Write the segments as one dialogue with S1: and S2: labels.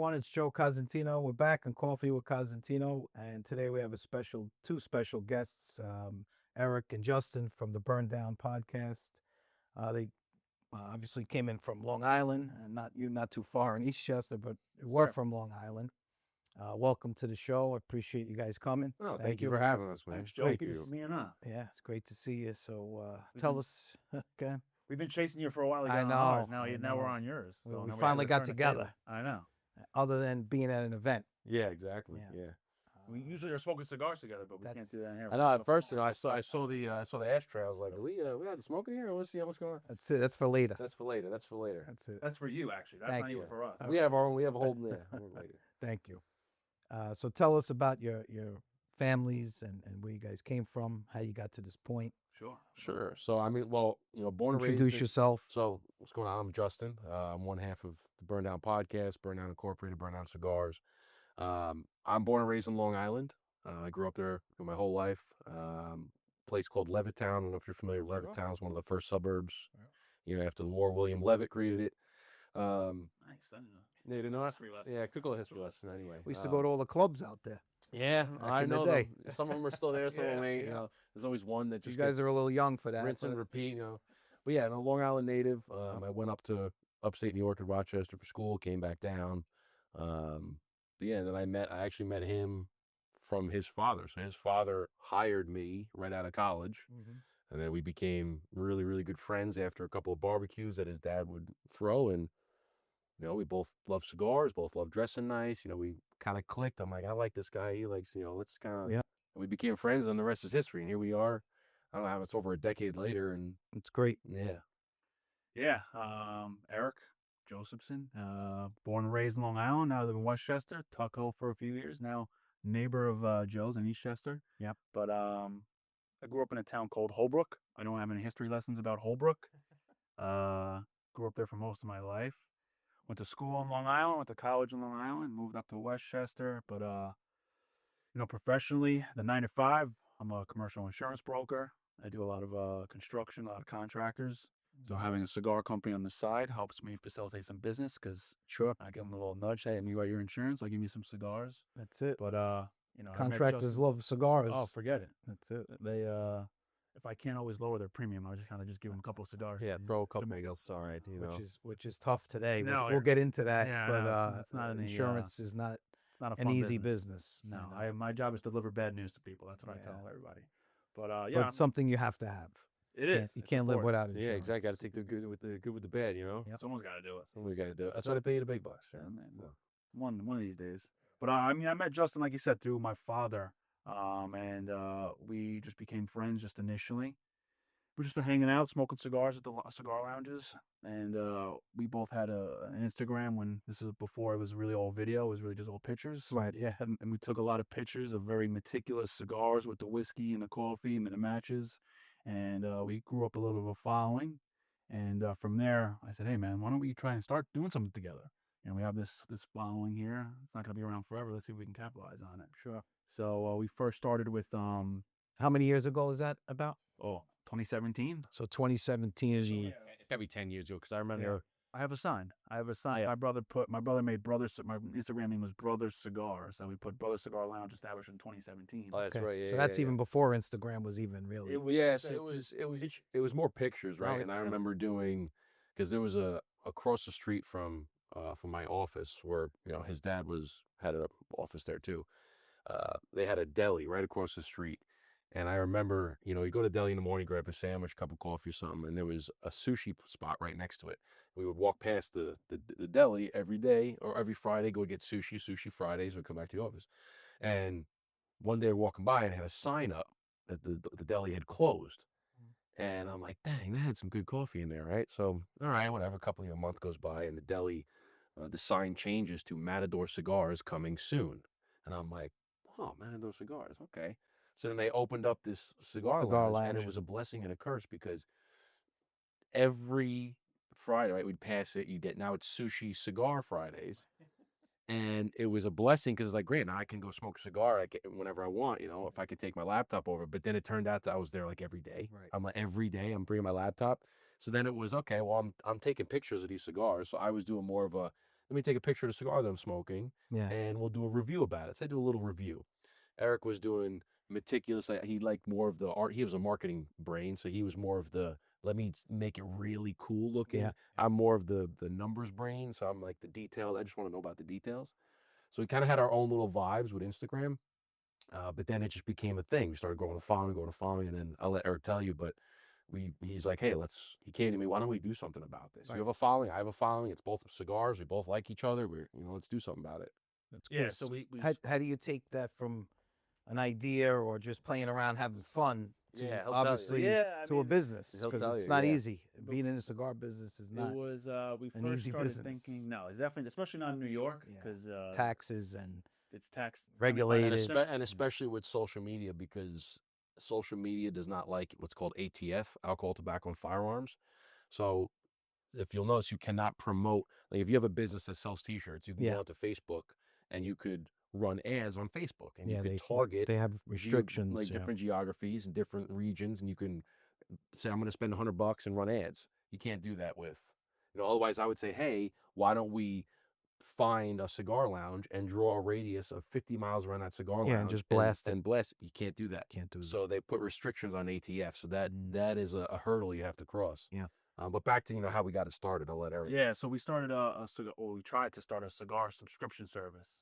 S1: everyone. It's Joe Cosentino. We're back on Coffee with Cosentino, and today we have two special guests, Eric and Justin from the Burn Down podcast. They obviously came in from Long Island, and not too far in Eastchester, but we're from Long Island. Welcome to the show. I appreciate you guys coming.
S2: Oh, thank you for having us, man.
S3: Thanks, Joe.
S2: Thank
S3: Good
S2: you.
S3: to see you on.
S1: Yeah, it's great to see you. So tell us, okay.
S3: We've been chasing you for a while to
S1: I
S3: get on
S1: know,
S3: ours.
S1: I
S3: Now we're
S1: know.
S3: on yours.
S1: We
S3: now we
S1: finally
S3: had to
S1: got
S3: turn the
S1: together.
S3: table. I know.
S1: Other than being at an event.
S2: Yeah, exactly.
S1: Yeah.
S2: Yeah.
S3: We usually are smoking cigars together, but we can't do that here.
S2: I know. At first, I saw the ashtray. I was like, we had the smoke in here. Let's see what's going on.
S1: That's it. That's for later.
S2: That's for later. That's for later.
S1: That's it.
S3: That's for you, actually. That's
S1: Thank
S3: not
S1: you.
S3: even for us.
S2: We have a whole there later.
S1: Thank you. So tell us about your families and where you guys came from, how you got to this point.
S2: Sure. So I mean, well, born and raised.
S1: Introduce yourself.
S2: So what's going on? I'm Justin. I'm one half of the Burn Down podcast, Burn Down Incorporated, Burn Down Cigars. I'm born and raised in Long Island. I grew up there my whole life. Place called Levittown. I don't know if you're familiar with Levittown. It's one of the first suburbs. After the war, William Levitt created it.
S3: Nice. I didn't know.
S2: Yeah, you didn't know that?
S3: History lesson.
S2: Yeah, quick little history lesson anyway.
S1: We used to go to all the clubs out there.
S2: Yeah,
S1: Back
S2: I
S1: in the
S2: know
S1: day.
S2: them. Some of them are still there, some of them ain't.
S1: Yeah.
S2: There's always one that
S1: You
S2: just
S1: guys are a little young for that.
S2: rinse and
S1: but-
S2: repeat. But yeah, I'm a Long Island native. I went up to upstate New York to Rochester for school, came back down. But yeah, then I actually met him from his father. So his father hired me right out of college.
S1: Mhm.
S2: And then we became really, really good friends after a couple of barbecues that his dad would throw. And, we both love cigars, both love dressing nice. We kind of clicked. I'm like, I like this guy. He likes, let's kind of,
S1: Yeah.
S2: And we became friends, and the rest is history. And here we are. I don't know how it's over a decade later. And
S1: It's great.
S2: yeah.
S3: Yeah. Eric Josephson, born and raised in Long Island. Now I live in Westchester, Tuckahoe for a few years. Now neighbor of Joe's in Eastchester.
S1: Yep.
S3: But I grew up in a town called Holbrook. I don't have any history lessons about Holbrook. Grew up there for most of my life. Went to school in Long Island, went to college in Long Island, moved up to Westchester. But, professionally, the 9 to 5, I'm a commercial insurance broker. I do a lot of construction, a lot of contractors. So having a cigar company on the side helps me facilitate some business because I give them a little nudge. Hey, you got your insurance, I'll give you some cigars.
S1: That's it.
S3: But, I met
S1: Contractors
S3: Justin-
S1: love cigars.
S3: Oh, forget it.
S1: That's it.
S3: They, if I can't always lower their premium, I'll just give them a couple of cigars.
S2: Yeah, throw a couple megals. All right.
S1: Which is tough today.
S3: No,
S1: We'll get into that.
S3: yeah,
S1: but
S3: no, it's not any,
S1: insurance is not
S3: It's not a
S1: an
S3: fun
S1: easy business.
S3: No,
S1: you know.
S3: my job is to deliver bad news to people. That's what I
S1: Yeah.
S3: tell everybody. But yeah,
S1: But something you have to have.
S3: it is.
S1: You
S3: It's
S1: can't live
S3: important.
S1: without it.
S2: Yeah, exactly. Got to take the good with the bad,
S1: Yep.
S3: Someone's got to do it.
S2: We got to do it. That's why they pay you the big bucks.
S3: Yeah, man. One of these days. But I met Justin, like you said, through my father, and we just became friends just initially. We just started hanging out, smoking cigars at the cigar lounges, and we both had an Instagram when this is before it was really all video. It was really just all pictures.
S1: Right.
S3: Yeah, and we took a lot of pictures of very meticulous cigars with the whiskey and the coffee and the matches, and we grew up a little bit of a following. And from there, I said, "Hey, man, why don't we try and start doing something together? We have this following here. It's not going to be around forever. Let's see if we can capitalize on it."
S1: Sure.
S3: So we first started with
S1: How many years ago is that about?
S3: 2017.
S1: So 2017 is
S2: It's got to be 10 years ago because I remember.
S3: I have a sign.
S2: Yeah.
S3: My brother made Brothers. My Instagram name was Brothers Cigar, so we put Brothers Cigar Lounge established in 2017.
S2: Oh, that's right. Yeah,
S1: so that's
S2: yeah,
S1: even before Instagram was even really.
S2: It was more pictures, right?
S3: Oh,
S2: And I
S3: yeah.
S2: remember doing because there was across the street from my office where his dad had an office there too. They had a deli right across the street. And I remember, you go to deli in the morning, grab a sandwich, cup of coffee or something, and there was a sushi spot right next to it. We would walk past the deli every day or every Friday, go get sushi Fridays, we'd come back to the office. And one day walking by and had a sign up that the deli had closed. And I'm like, dang, they had some good coffee in there, right? So, all right, whatever, a month goes by and the deli, the sign changes to Matador Cigars coming soon. And I'm like, oh, Matador Cigars, okay. So then they opened up this cigar lounge, and it was a blessing and a curse because every Friday, right, we'd pass it. Now it's Sushi Cigar Fridays, and it was a blessing because it's like, great, now I can go smoke a cigar whenever I want, if I could take my laptop over. But then it turned out that I was there like every day.
S1: Right.
S2: I'm like every day I'm bringing my laptop. So then it was okay. Well, I'm taking pictures of these cigars, so I was doing more of a let me take a picture of the cigar that I'm smoking,
S1: Yeah.
S2: and we'll do a review about it. So I do a little review. Eric was doing meticulous. He liked more of the art. He was a marketing brain, so he was more of the let me make it really cool looking.
S1: Yeah.
S2: I'm more of the numbers brain, so I'm like the detail. I just want to know about the details. So we kind of had our own little vibes with Instagram, but then it just became a thing. We started going to following, and then I'll let Eric tell you. But he's like, hey, he came to me. Why don't we do something about this?
S1: Right.
S2: You have a following. I have a following. It's both cigars. We both like each other. Let's do something about it.
S1: That's
S3: Yeah,
S1: cool.
S3: so we
S1: How do you take that from an idea or just playing around having fun to
S2: Yeah, he'll tell you.
S1: obviously
S3: Yeah, I
S1: to a
S3: mean,
S1: business?
S2: he'll
S1: Because
S2: tell
S1: it's
S2: you,
S1: not
S2: yeah.
S1: easy. Being in the cigar business is
S3: it
S1: not
S3: was we
S1: an
S3: first
S1: easy
S3: started
S1: business.
S3: thinking no, it's definitely especially not in New York
S1: Yeah.
S3: because
S1: taxes and
S3: it's tax
S1: regulated.
S2: And especially with social media, because social media does not like what's called ATF, alcohol, tobacco, and firearms. So if you'll notice, you cannot promote, like if you have a business that sells T-shirts, you can
S1: Yeah.
S2: go onto Facebook and you could run ads on Facebook, and
S1: Yeah,
S2: you could
S1: they
S2: target
S1: they have restrictions.
S2: like
S1: yeah.
S2: different geographies and different regions, and you can say, I'm going to spend $100 and run ads. You can't do that with, otherwise I would say, hey, why don't we find a cigar lounge and draw a radius of 50 miles around that cigar lounge
S1: and just blast it.
S2: and blast it. You can't do that.
S1: Can't do that.
S2: So they put restrictions on ATF. So that is a hurdle you have to cross.
S1: Yeah.
S2: But back to how we got it started. I'll let Eric.
S3: Yeah, so we started a cigar. Or we tried to start a cigar subscription service.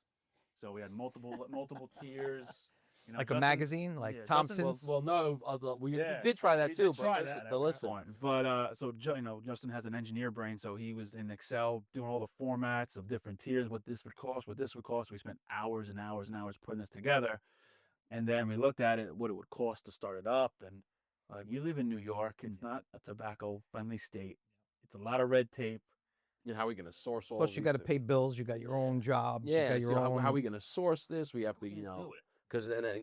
S3: So we had multiple tiers.
S1: Like a magazine, like
S3: yeah,
S1: Thompson's.
S2: Well, no, we
S3: Yeah,
S2: did try that
S3: we
S2: too.
S3: did try
S2: But
S3: that
S2: listen,
S3: at
S2: but
S3: one
S2: listen.
S3: point. But so Justin has an engineer brain, so he was in Excel doing all the formats of different tiers, what this would cost, what this would cost. We spent hours and hours and hours putting this together, and then we looked at it, what it would cost to start it up, and you live in New York, it's not a tobacco-friendly state. It's a lot of red tape.
S2: How are we going to source all?
S1: Plus, you got to pay bills. You got your own jobs.
S2: Yeah,
S1: you got your own.
S2: how are we going to source this? We have to,
S3: Can't do it.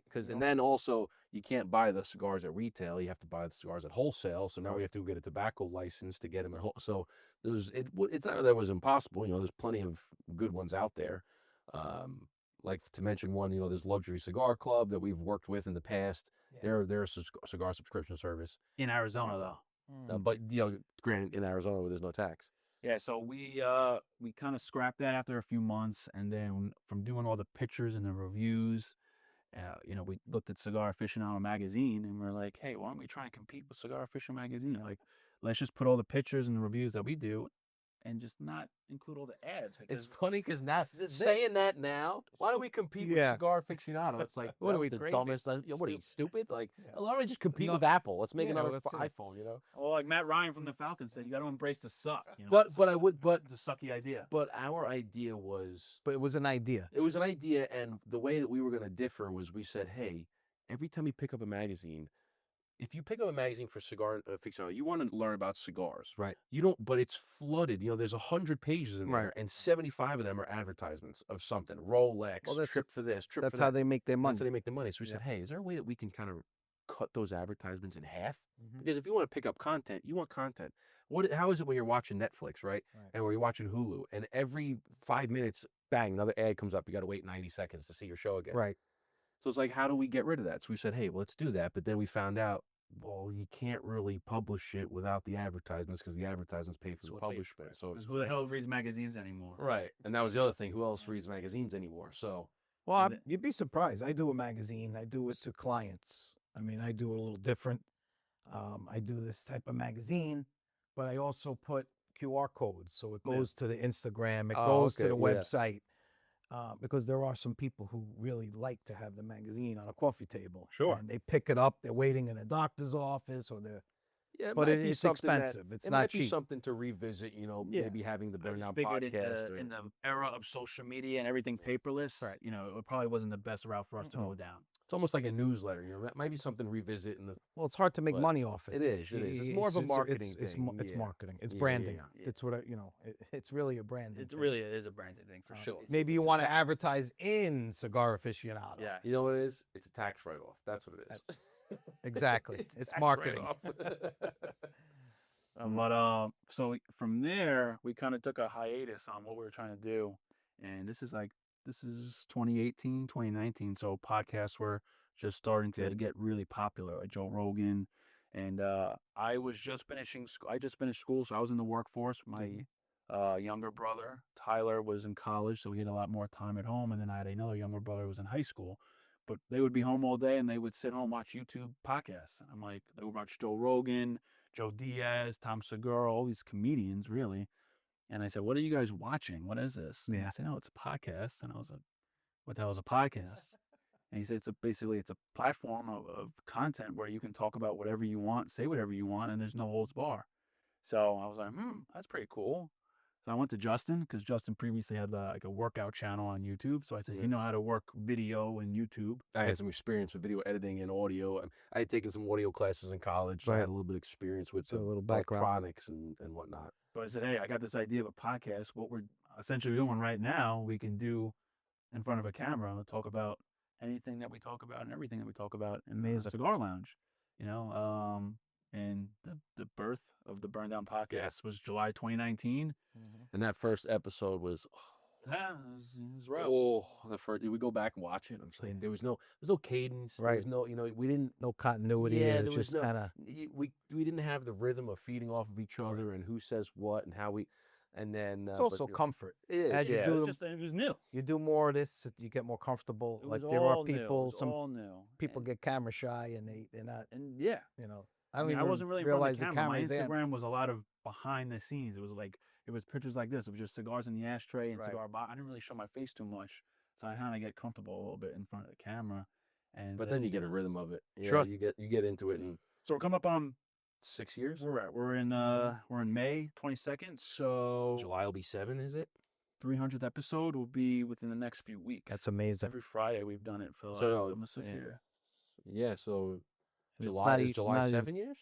S2: because and then also you can't buy the cigars at retail. You have to buy the cigars at wholesale. So now we have to get a tobacco license to get them at wholesale. So it's not that it was impossible. There's plenty of good ones out there. Like to mention one, there's Luxury Cigar Club that we've worked with in the past.
S1: Yeah.
S2: They're a cigar subscription service.
S3: In Arizona, though.
S2: But granted, in Arizona where there's no tax.
S3: Yeah, so we kind of scrapped that after a few months, and then from doing all the pictures and the reviews, we looked at Cigar Aficionado magazine, and we're like, hey, why don't we try and compete with Cigar Aficionado magazine? Like, let's just put all the pictures and the reviews that we do, and just not include all the ads.
S2: It's funny because now
S3: this
S2: saying that now, why do we compete with
S1: Yeah.
S2: Cigar Aficionado? It's like
S1: What are
S2: that
S1: we,
S2: was the
S1: crazy?
S2: dumbest? What are you stupid? Like,
S1: Yeah.
S2: why don't we just compete
S1: No.
S2: with Apple? Let's make
S1: Yeah,
S2: another
S1: that's it.
S2: iPhone.
S3: Well, like Matt Ryan from the Falcons said, you got to embrace the suck.
S2: But I would
S3: the sucky idea.
S2: but our idea was
S1: But it was an idea.
S2: it was an idea, and the way that we were going to differ was we said, hey, every time you pick up a magazine. If you pick up a magazine for Cigar Aficionado, you want to learn about cigars.
S1: Right.
S2: You don't, but it's flooded. There's 100 pages in there,
S1: Right.
S2: and 75 of them are advertisements of something. Rolex,
S1: Well, that's-
S2: trip for this, trip
S1: That's
S2: for that.
S1: how they make their money.
S2: That's how they make the money. So we
S1: Yeah.
S2: said, hey, is there a way that we can kind of cut those advertisements in half?
S1: Mhm.
S2: Because if you want to pick up content, you want content. How is it when you're watching Netflix, right?
S1: Right.
S2: And when you're watching Hulu, and every 5 minutes, bang, another ad comes up. You got to wait 90 seconds to see your show again.
S1: Right.
S2: So it's like, how do we get rid of that? So we said, hey, well, let's do that. But then we found out, well, you can't really publish it without the advertisements because the advertisements pay for the publishment. So it's
S3: Who the hell reads magazines anymore?
S2: right. And that was the other thing. Who else reads magazines anymore? So
S1: Well,
S3: And
S1: you'd be surprised. I do a magazine. I do it to clients. I mean, I do it a little different. I do this type of magazine, but I also put QR codes. So it
S3: Yeah.
S1: goes to the Instagram. It
S2: Oh,
S1: goes to
S2: okay,
S1: the
S2: yeah.
S1: website. Because there are some people who really like to have the magazine on a coffee table.
S3: Sure.
S1: And they pick it up. They're waiting in a doctor's office or they're.
S2: yeah,
S1: But it's expensive. It's
S2: it
S1: not
S2: might be
S1: cheap.
S2: something to revisit.
S1: Yeah.
S2: Maybe having the
S3: I
S2: Burn
S3: just
S2: Down
S3: figured
S2: podcast.
S3: in the era of social media and everything paperless,
S1: Right.
S3: It probably wasn't the best route for us to go down.
S2: It's almost like a newsletter. That might be something to revisit in the.
S1: Well, it's hard to make
S2: But
S1: money off it.
S2: It is. It is. It's more of a
S1: just-
S2: marketing
S1: it's,
S2: thing.
S1: It's
S2: yeah.
S1: marketing. It's
S2: Yeah, yeah,
S1: branding.
S2: yeah.
S1: It's what it's really a branding.
S3: It
S1: thing.
S3: really is a branded thing for sure.
S1: Maybe you want to advertise in Cigar Aficionado.
S3: Yeah.
S2: You know what it is? It's a tax write-off. That's what it is.
S1: Exactly.
S2: It's a
S1: It's
S2: tax
S1: marketing.
S2: write-off.
S3: But so from there, we kind of took a hiatus on what we were trying to do, and this is 2018, 2019. So podcasts were just starting to get really popular, like Joe Rogan, and I was just finishing. I just finished school, so I was in the workforce. My younger brother. Tyler was in college, so he had a lot more time at home. And then I had another younger brother who was in high school. But they would be home all day and they would sit home watch YouTube podcasts. I'm like, they would watch Joe Rogan, Joe Diaz, Tom Segura, all these comedians, really. And I said, "What are you guys watching? What is this?" And
S1: Yeah.
S3: I said, "No, it's a podcast." And I was like, "What the hell is a podcast?" And he said, basically it's a platform of content where you can talk about whatever you want, say whatever you want, and there's no holds bar." So I was like, that's pretty cool. So I went to Justin because Justin previously had like a workout channel on YouTube. So I said,
S2: Yeah.
S3: "You know how to work video and YouTube."
S2: I had some experience with video editing and audio. I had taken some audio classes in college. So I
S1: Right.
S2: had a little bit of experience with
S1: So
S2: the
S1: a little background.
S2: electronics and whatnot.
S3: So I said, "Hey, I got this idea of a podcast. What we're essentially doing right now, we can do in front of a camera, talk about anything that we talk about and everything that we talk about in the
S1: Amazing.
S3: Cigar Lounge, you know." And the birth of the Burn Down podcast was July 2019.
S2: And that first episode was,
S3: Yeah, it was rough.
S2: oh, the first. We go back and watch it. I'm saying there's no cadence. There
S1: Right.
S2: was no, we didn't.
S1: No continuity.
S2: Yeah,
S1: It's
S2: there was
S1: just
S2: no.
S1: kind of
S2: We didn't have the rhythm of feeding off of each other and who says what and how we, and then
S1: it's
S2: but,
S1: also comfort.
S2: it is,
S1: as you
S2: yeah.
S1: do
S3: it was new.
S1: You do more of this, you get more comfortable.
S3: It
S1: Like
S3: was
S1: there
S3: all
S1: are
S3: new. It
S1: people,
S3: was
S1: some
S3: all new.
S1: people
S3: And-
S1: get camera shy and they're not,
S3: and yeah.
S1: you know.
S3: I
S1: don't
S3: mean, I
S1: even
S3: wasn't really
S1: realize
S3: in front of the camera. My
S1: camera's there.
S3: Instagram was a lot of behind the scenes. It was pictures like this. It was just cigars in the ashtray and
S1: Right.
S3: cigar box. I didn't really show my face too much, so I kind of get comfortable a little bit in front of the camera. And
S2: But then you get a rhythm of it. Yeah,
S1: Sure.
S2: you get into it in
S3: So we're coming up on
S2: 6 years.
S3: where we're at. We're in May 22nd. So
S2: July will be 7, is it?
S3: 300th episode will be within the next few weeks.
S1: That's amazing.
S3: Every Friday we've done it for
S2: So, no,
S3: almost a year.
S2: Yeah, so
S1: And it's
S2: July
S1: not
S2: is
S1: e-
S2: July
S1: not even-
S2: 7 years?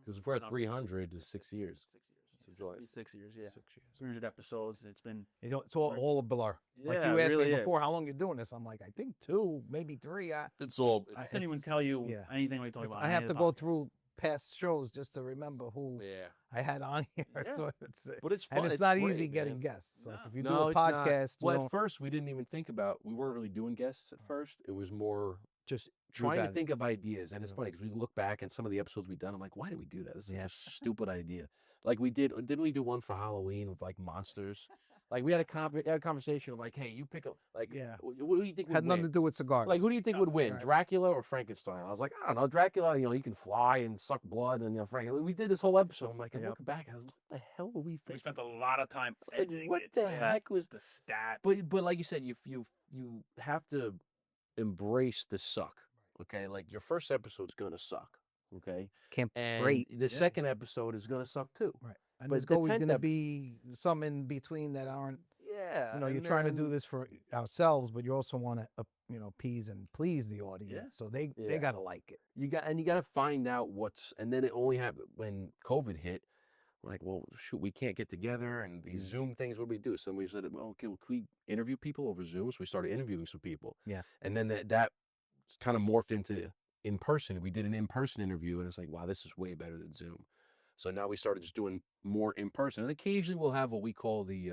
S2: Because if we're at
S3: No,
S2: 300, it's 6 years.
S3: 6 years.
S2: So July
S3: It'll be 6 years, yeah.
S2: 6 years.
S3: 300 episodes. It's been
S1: It's all a blur. Like
S3: Yeah,
S1: you
S3: it
S1: asked
S3: really
S1: me
S3: is.
S1: before, how long you doing this? I'm like, I think 2, maybe 3.
S2: It's all.
S3: I couldn't even
S1: it's-
S3: tell you
S1: yeah.
S3: anything we talk
S1: If
S3: about.
S1: I
S3: any
S1: have
S3: of
S1: to
S3: the
S1: go
S3: podcasts.
S1: through past shows just to remember who
S2: Yeah.
S1: I had on here.
S2: Yeah.
S1: So it's
S2: But it's fun.
S1: and it's not
S2: great,
S1: easy getting
S2: man.
S1: guests. Like
S3: No.
S1: if you do
S2: No,
S1: a
S2: it's not.
S1: podcast,
S2: Well,
S1: you
S2: at first, we didn't even think about, we weren't really doing guests at first. It was more
S1: just
S2: trying to
S1: bad.
S2: think of ideas. And it's
S1: Yeah.
S2: funny because we look back and some of the episodes we've done, I'm like, why did we do that? This is a stupid idea. Like didn't we do one for Halloween with like monsters? Like we had a conversation of like, hey, you pick up, like,
S1: Yeah.
S2: what do you think would
S1: had nothing to
S2: win?
S1: do with cigars.
S2: Like, who do you think would win,
S1: Right.
S2: Dracula or Frankenstein? I was like, I don't know, Dracula, he can fly and suck blood, and Frankenstein. We did this whole episode. I'm like, I
S1: Yep.
S2: look back, I was like, what the hell were we
S3: We
S2: thinking?
S3: spent a lot of time
S2: I was like,
S3: editing
S2: what
S3: it.
S2: the
S3: Yeah.
S2: heck was
S3: The stat.
S2: But like you said, you have to embrace the suck. Okay, like your first episode's gonna suck. Okay,
S1: Can't
S2: and
S1: great.
S2: the second episode is gonna suck too.
S1: Right. And
S2: but
S1: there's
S2: the
S1: always
S2: 10th
S1: going to
S2: ep-
S1: be some in between that aren't.
S2: Yeah,
S1: You're
S2: and
S1: trying to do
S2: then-
S1: this for ourselves, but you also want to, appease and please the audience.
S3: Yeah.
S1: So they
S2: Yeah.
S1: got to like it.
S2: You got to find out what's, and then it only happened when COVID hit. We're like, well, shoot, we can't get together, and these Zoom things. What do we do? So we said, well, okay, well, can we interview people over Zoom? So we started interviewing some people.
S1: Yeah.
S2: And then that kind of morphed into in person. We did an in-person interview, and it's like, wow, this is way better than Zoom. So now we started just doing more in person, and occasionally we'll have what we call the.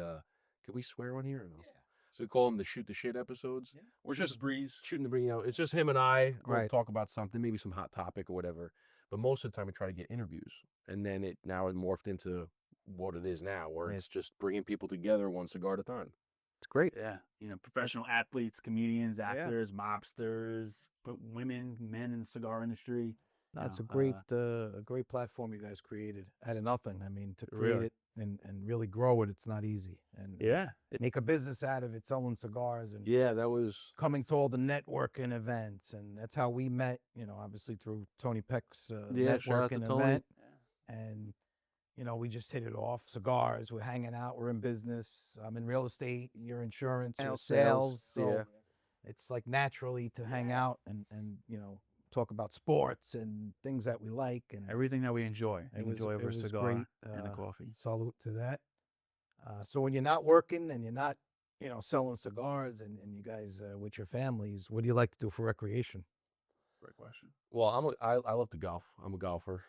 S2: Can we swear on here or no?
S3: Yeah.
S2: So we call them the shoot the shit episodes.
S3: Yeah.
S2: We're
S3: Shoot the
S2: just
S3: breeze.
S2: shooting the breeze. It's just him and I. We'll
S1: Right.
S2: talk about something, maybe some hot topic or whatever. But most of the time, we try to get interviews, and then it morphed into what it is now, where
S1: Right.
S2: it's just bringing people together one cigar at a time.
S1: It's great.
S3: Yeah. Professional athletes, comedians, actors, mobsters, but women, men in the cigar industry.
S1: No, it's
S3: know,
S1: a great platform you guys created out of nothing. I mean, to
S3: Really.
S1: create it and really grow it, it's not easy. And
S3: Yeah.
S1: make a business out of it, selling cigars and
S2: Yeah, that was.
S1: coming to all the networking events. And that's how we met, obviously through Tony Peck's
S2: Yeah, shout out to
S1: networking
S2: Tony.
S1: event.
S3: Yeah.
S1: And, we just hit it off. Cigars, we're hanging out, we're in business. I'm in real estate, you're insurance, you're sales. So
S2: yeah.
S1: it's like naturally to hang out and talk about sports and things that we like. And
S3: Everything that we enjoy.
S1: it
S3: We
S1: was,
S3: enjoy
S1: it
S3: over a
S1: was
S3: cigar
S1: great.
S3: and a coffee.
S1: Salute to that. So when you're not working and you're not, selling cigars and you guys with your families, what do you like to do for recreation?
S3: Great question.
S2: Well, I love to golf. I'm a golfer.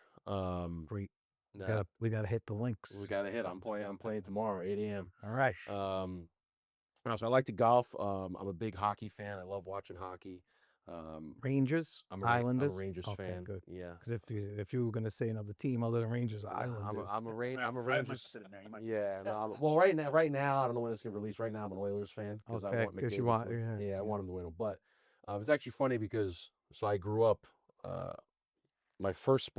S1: Great.
S2: Nah,
S1: We gotta hit the links.
S2: we got to hit. I'm playing tomorrow, 8 a.m.
S1: All right.
S2: So I like to golf. I'm a big hockey fan. I love watching hockey.
S1: Rangers,
S2: I'm a
S1: Islanders.
S2: Rangers
S1: Okay,
S2: fan.
S1: good.
S2: Yeah.
S1: Because if you were gonna say another team other than Rangers, or
S2: Yeah,
S1: Islanders.
S2: I'm a
S3: Fred might
S2: Rangers.
S3: sit in there. He might-
S2: Yeah, no. Well, right now, I don't know when it's gonna release. Right now, I'm an Oilers fan because I
S1: Okay,
S2: want
S1: because you
S2: McDavid
S1: want,
S2: to.
S1: yeah,
S2: Yeah, I want him to win them. But it's actually funny because I grew up. Uh, my first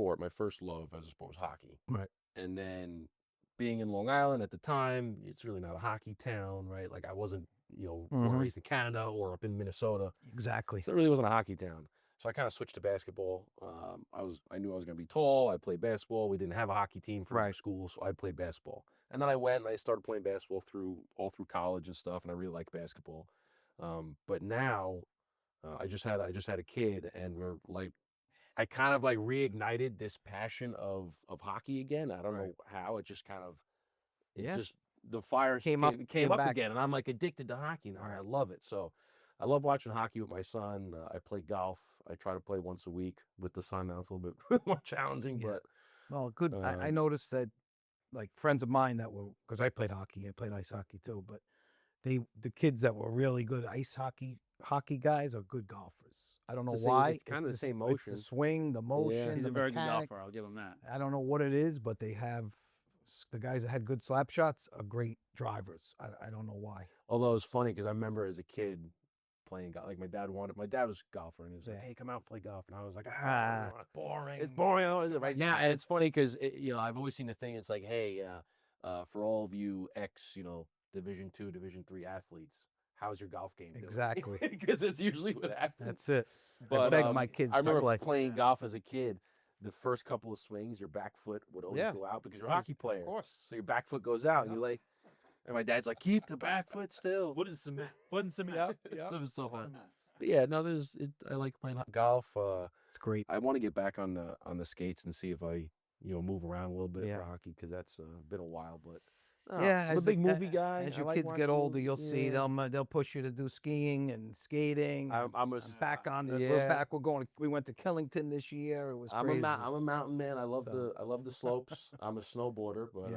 S2: love as a sport was hockey,
S1: right.
S2: and then being in Long Island at the time, it's really not a hockey town, right? Like I wasn't, born and
S1: Mhm.
S2: raised in Canada or up in Minnesota,
S1: Exactly.
S2: so it really wasn't a hockey town. So I kind of switched to basketball. I knew I was going to be tall. I played basketball. We didn't have a hockey team for
S1: Right.
S2: school, so I played basketball. And then I went and I started playing basketball all through college and stuff, and I really liked basketball. But now, I just had a kid, and we're like, I kind of like reignited this passion of hockey again. I don't know how. It just kind of
S1: Yeah.
S2: just the fire
S1: Came
S2: came up
S1: back.
S2: again, and I'm like addicted to hockey now.
S1: Right.
S2: I love it. So I love watching hockey with my son. I play golf. I try to play once a week with the son. Now it's a little bit more challenging,
S1: Yeah.
S2: but
S1: Well, good. I noticed that, like friends of mine that were, because I played hockey, I played ice hockey too, but the kids that were really good ice hockey guys are good golfers. I don't know why.
S2: It's kind of the same
S1: It's the
S2: motion.
S1: swing, the motion,
S3: He's
S1: the
S3: a very good
S1: mechanic.
S3: golfer. I'll give him that.
S1: I don't know what it is, but they have the guys that had good slap shots are great drivers. I don't know why.
S2: Although it's funny because I remember as a kid playing golf. Like my dad was a golfer, and he was like, "Hey, come out and play golf." And I was like,
S1: It's boring.
S2: It's boring. Oh, is it right now?" And it's funny because I've always seen the thing. It's like, hey, for all of you Division II, Division III athletes, how's your golf game doing?
S1: Exactly.
S2: Because it's usually what happens.
S1: That's it.
S2: But
S1: I beg my kids
S2: I
S1: to
S2: remember
S1: play.
S2: playing golf as a kid. The first couple of swings, your back foot would always go out because you're a hockey player.
S1: Of course.
S2: So your back foot goes out, and you're like, and my dad's like, keep the back foot still.
S3: What is cement? What is cement?
S2: So it was so fun. But yeah, no, I like playing golf.
S1: It's great.
S2: I want to get back on the skates and see if I move around a little bit for hockey because that's been a while. But I'm a big movie guy.
S1: As
S2: I
S1: your
S2: like
S1: kids
S2: watching
S1: get older,
S2: movies.
S1: you'll see they'll push you to do skiing and skating.
S2: I'm
S1: back on the. We're back. We went to Killington this year. It was crazy.
S2: I'm a mountain man. I love the slopes. I'm a snowboarder, but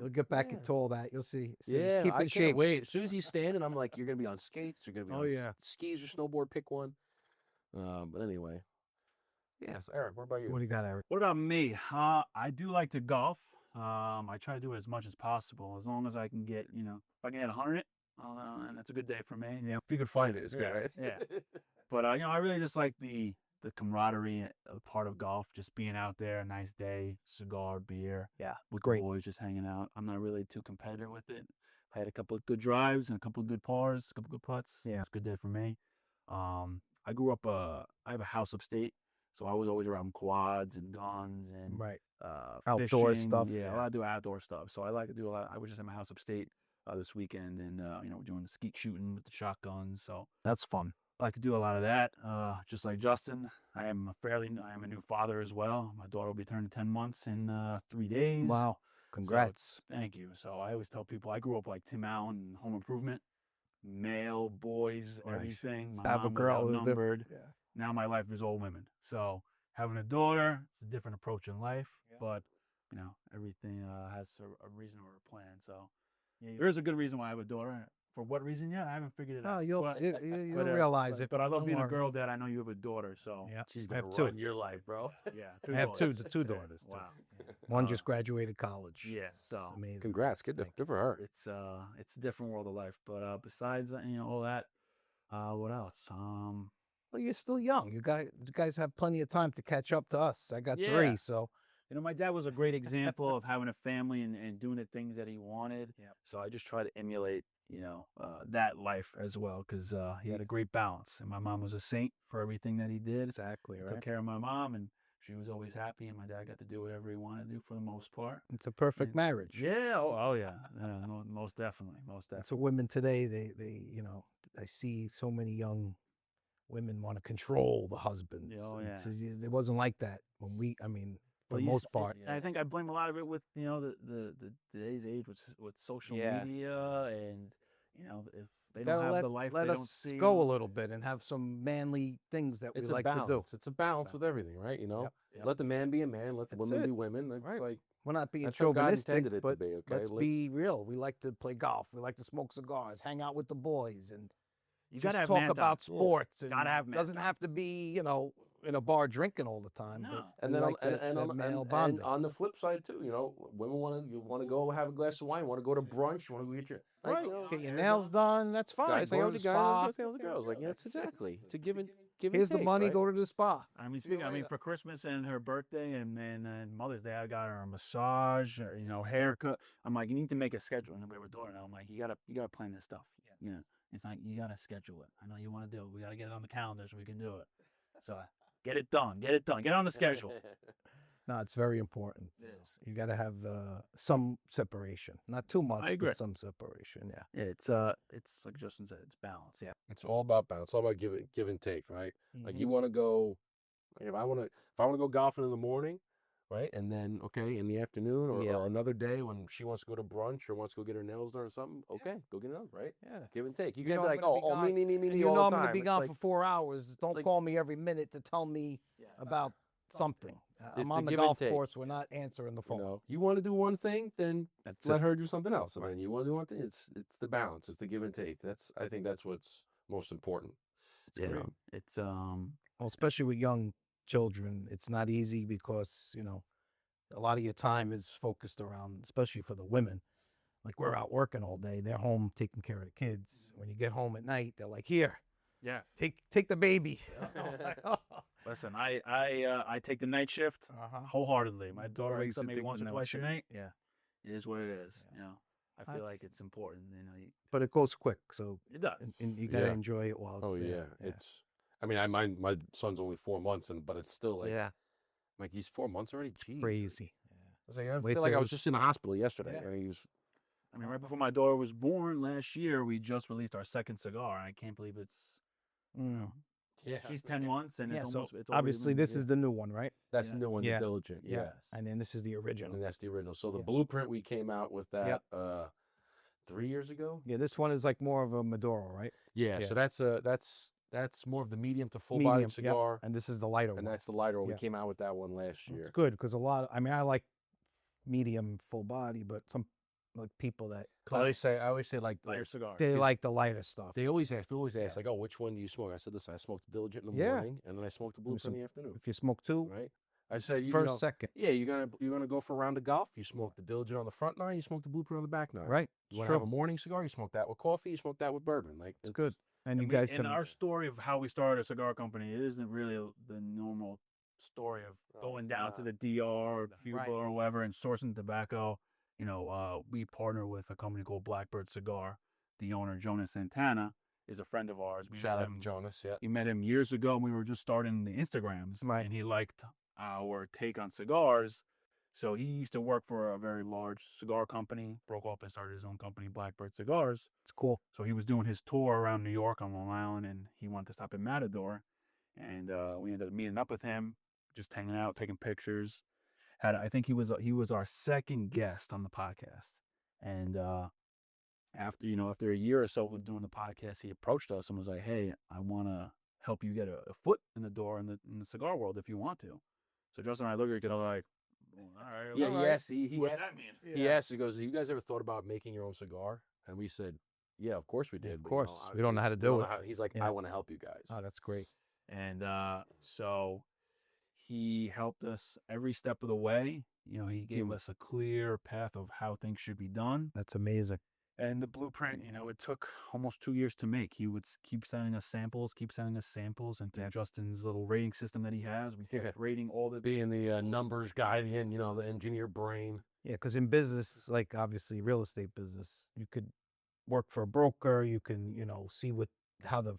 S1: You'll get back into all that. You'll see.
S2: yeah,
S1: keep
S2: I
S1: in
S2: can't
S1: shape.
S2: wait. As soon as he's standing, I'm like, you're gonna be on skates. You're gonna be on skis or snowboard. Pick one. But anyway, yeah. So Eric, what about you?
S1: What do you got, Eric?
S3: What about me? I do like to golf. I try to do it as much as possible, as long as I can get, if I can get 100, and that's a good day for me.
S2: Yeah, if you could find it, it's good, right?
S3: Yeah. But I really just like the camaraderie part of golf, just being out there, a nice day, cigar, beer.
S1: Yeah,
S3: with
S1: great.
S3: the boys, just hanging out. I'm not really too competitive with it. I had a couple of good drives and a couple of good pars, a couple of good putts.
S1: Yeah.
S3: It's a good day for me. I grew up, I have a house upstate, so I was always around quads and guns and
S1: Outdoor
S3: fishing.
S1: stuff.
S3: Yeah, I do outdoor stuff. So I like to do a lot. I was just at my house upstate this weekend, and we're doing the skeet shooting with the shotguns. So
S1: That's fun.
S3: I like to do a lot of that. Just like Justin, I am a new father as well. My daughter will be turning 10 months in 3 days.
S1: Wow. Congrats.
S3: Thank you. So I always tell people I grew up like Tim Allen, Home Improvement, male, boys,
S1: Right.
S3: everything. My
S1: Have a
S3: mom was
S1: girl is
S3: outnumbered.
S1: Yeah.
S3: Now my life is all women. So having a daughter, it's a different approach in life, but everything has a reason or a plan. So there is a good reason why I have a daughter. For what reason yet? I haven't figured it out.
S1: Oh, you'll realize it.
S3: But I love
S1: Don't
S3: being a
S1: worry.
S3: girl dad. I know you have a daughter, so
S1: Yeah.
S2: She's
S1: I
S2: gonna
S1: have two.
S2: run your life, bro.
S3: yeah.
S1: I have two
S3: daughters.
S1: daughters too.
S3: Wow.
S1: One just graduated college.
S3: Yeah.
S1: It's
S3: So
S1: amazing.
S2: Congrats, good for her.
S3: it's a different world of life. But besides all that, what else?
S1: Well, you're still young. You guys have plenty of time to catch up to us. I got
S3: Yeah.
S1: 3, so
S3: My dad was a great example of having a family and doing the things that he wanted.
S1: Yep.
S3: So I just try to emulate, that life as well, because he had a great balance. And my mom was a saint for everything that he did.
S1: exactly
S3: He
S1: right.
S3: took care of my mom, and she was always happy. And my dad got to do whatever he wanted to do for the most part.
S1: It's a perfect marriage.
S3: Yeah. Oh yeah. Most definitely. Most
S1: And
S3: definitely.
S1: so women today, I see so many young women want to control the husbands.
S3: Oh,
S1: and
S3: yeah.
S1: It wasn't like that when for the most part.
S3: I think I blame a lot of it with the today's age with social
S1: Yeah.
S3: media, and if they
S1: Gotta
S3: don't have the life
S1: let
S3: they don't
S1: us
S3: see.
S1: go a little bit and have some manly things that
S2: It's
S1: we
S2: a
S1: like
S2: balance.
S1: to do.
S2: It's a balance with everything, right?
S1: Yep.
S2: Let the man be a man. Let the
S1: That's
S2: women
S1: it.
S2: be women. That's
S1: Right.
S2: like
S1: We're not being
S2: that's how God
S1: chauvinistic,
S2: intended it
S1: but
S2: to be. Okay,
S1: let's be real. We like to play golf. We like to smoke cigars, hang out with the boys, and
S3: You
S1: just
S3: gotta have
S1: talk
S3: man time.
S1: about sports, and
S3: Gotta have man
S1: doesn't
S3: time.
S1: have to be, you know, in a bar drinking all the time.
S3: No.
S1: But
S2: And
S1: we
S2: then
S1: like that male bonding.
S2: on the flip side too, you know, women want to go have a glass of wine, want to go to brunch, you want to go get your like,
S1: Right.
S2: you know,
S1: Get your
S3: hair
S1: nails done. That's fine.
S2: guys hang
S1: Go
S2: out
S1: to
S2: with
S1: the
S2: the guys,
S1: spa.
S2: let's hang out with the girls. Like, yeah, that's
S1: That's it.
S2: exactly. It's a give and
S1: Here's
S2: take,
S1: the money.
S2: right?
S1: Go to the spa.
S3: I mean,
S1: See you
S3: speaking. I mean,
S1: later.
S3: for Christmas and her birthday and Mother's Day, I got her a massage, or, you know, haircut. I'm like, you need to make a schedule. And we were doing it. I'm like, you gotta plan this stuff. Yeah. It's like you gotta schedule it. I know you want to do it. We gotta get it on the calendar so we can do it. So get it done. Get it done. Get it on the schedule.
S1: No, it's very important.
S3: Yes.
S1: You got to have some separation, not too much,
S3: I agree.
S1: but some separation. Yeah.
S3: It's like Justin said, it's balance. Yeah.
S2: It's all about balance. It's all about give and take, right? Like
S1: Mm-hmm.
S2: you want to go, like if I want to go golfing in the morning, right, and then okay in the afternoon or another day when she wants to go to brunch or wants to go get her nails done or something, okay, go get it done, right?
S1: Yeah.
S2: Give and take. You
S1: You
S2: can't
S1: know
S2: be
S1: I'm
S2: like,
S1: gonna be
S2: oh,
S1: gone,
S2: me
S1: And you
S2: all
S1: know
S2: the
S1: I'm
S2: time.
S1: going to be
S2: It's
S1: gone
S2: like,
S1: for 4 hours. Don't
S2: like-
S1: call me every minute to tell me about something. I'm
S2: It's a
S1: on the
S2: give and
S1: golf
S2: take.
S1: course. We're not answering the
S2: you
S1: phone.
S2: know, you want to do one thing, then
S3: That's
S2: let
S3: it.
S2: her do something else. And then you want to do one thing. It's the balance. It's the give and take. I think that's what's most important. It's great.
S3: It's
S1: Well, especially with young children, it's not easy because, you know, a lot of your time is focused around, especially for the women. Like we're out working all day. They're home taking care of the kids. When you get home at night, they're like, here,
S3: yeah.
S1: take the baby.
S3: Listen, I take the night shift wholeheartedly. My daughter
S1: Right,
S3: wakes
S1: so
S3: up maybe
S1: take
S3: once
S1: the
S3: or
S1: night
S3: twice a
S1: shift.
S3: night.
S1: Yeah.
S3: It is what it is.
S1: Yeah.
S3: You know, I feel like
S1: That's-
S3: it's important. You know,
S1: But it goes quick, so
S3: it does.
S1: and you got to
S2: Yeah.
S1: enjoy it while it's
S2: Oh
S1: there.
S2: yeah, it's. I mean, my son's only 4 months, but it's still like,
S1: yeah,
S2: like he's 4 months already. Jeez.
S1: crazy.
S2: I was like, I
S1: Wait
S2: feel like
S1: till
S2: I was
S1: it's-
S2: just in the hospital yesterday,
S1: Yeah.
S2: and he was.
S3: I mean, right before my daughter was born last year, we just released our second cigar. I can't believe it's.
S1: Mm.
S2: Yeah.
S3: She's 10 months, and
S1: Yeah,
S3: it's
S1: so
S3: almost. It's already
S1: obviously
S3: been-
S1: this
S3: yeah.
S1: is the new one, right?
S2: That's
S3: Yeah.
S2: the new one,
S1: Yeah.
S2: the Diligent. Yeah.
S3: Yes.
S1: And then this is the original.
S2: And that's the original. So the
S1: Yeah.
S2: blueprint we came out with that
S1: Yep.
S2: 3 years ago.
S1: Yeah, this one is like more of a Maduro, right?
S2: Yeah.
S1: Yeah.
S2: So that's more of the medium to full
S1: Medium,
S2: bodied
S1: yep.
S2: cigar,
S1: And this is the lighter
S2: and
S1: one.
S2: that's the lighter one.
S1: Yeah.
S2: We came out with that one last
S1: It's
S2: year.
S1: good because I mean, I like medium full body, but some like people that
S2: I always say like
S3: Lighter cigar.
S1: they
S2: 'cause
S1: like the lighter stuff.
S2: They always ask. People always ask,
S1: Yeah.
S2: like, "Oh, which one do you smoke?" I said, "Listen, I smoked the Diligent in the
S1: Yeah.
S2: morning, and then I smoked the Blueprint in the afternoon."
S1: If you smoke two,
S2: Right? I said, you
S1: first,
S2: know,
S1: second,
S2: yeah, you're gonna go for a round of golf. You smoke the Diligent on the front nine. You smoke the Blueprint on the back nine.
S1: right?
S2: You
S1: It's
S2: want to have
S1: true.
S2: a morning cigar? You smoke that with coffee. You smoke that with bourbon. Like
S1: It's good. And you
S3: we-
S1: guys
S3: and
S1: have
S3: our story of how we started a cigar company, it isn't really the normal story of
S2: No,
S3: going
S2: it's
S3: down to
S2: not.
S3: the DR or Cuba
S1: Right.
S3: or whatever and sourcing tobacco. You know, we partner with a company called Blackbird Cigar. The owner, Jonas Santana, is a friend of ours. We
S2: Shout
S3: met
S2: out to
S3: him-
S2: Jonas. Yeah.
S3: We met him years ago, and we were just starting the Instagrams,
S1: Right.
S3: and he liked our take on cigars. So he used to work for a very large cigar company, broke off and started his own company, Blackbird Cigars.
S1: it's cool.
S3: So he was doing his tour around New York on Long Island, and he wanted to stop in Matador, and we ended up meeting up with him, just hanging out, taking pictures. I think he was our second guest on the podcast, and after a year or so of doing the podcast, he approached us and was like, "Hey, I want to help you get a foot in the door in the cigar world if you want to." So Justin and I looked at each other like, well, "All right,
S2: Yeah.
S3: all
S2: He
S3: right.
S2: asked. He
S3: What's
S2: asked.
S3: that mean?"
S2: He asked. He goes, "Have you guys ever thought about making your own cigar?" And we said, "Yeah, of course we
S1: Yeah,
S2: did.
S1: of
S2: but, you know,
S1: course. We don't know how to
S2: we
S1: do
S2: don't know
S1: it.
S2: how-" He's like,
S1: Yeah.
S2: "I want to help you guys."
S1: Oh, that's great.
S3: And so he helped us every step of the way. You know, he gave us a clear path of how things should be done.
S1: That's amazing.
S3: And the blueprint, you know, it took almost 2 years to make. He would keep sending us samples, and through Justin's little rating system that he has, we kept rating all the.
S2: Being the numbers guy, the engineer brain.
S1: Yeah, because in business, like obviously real estate business, you could work for a broker. You can, see how the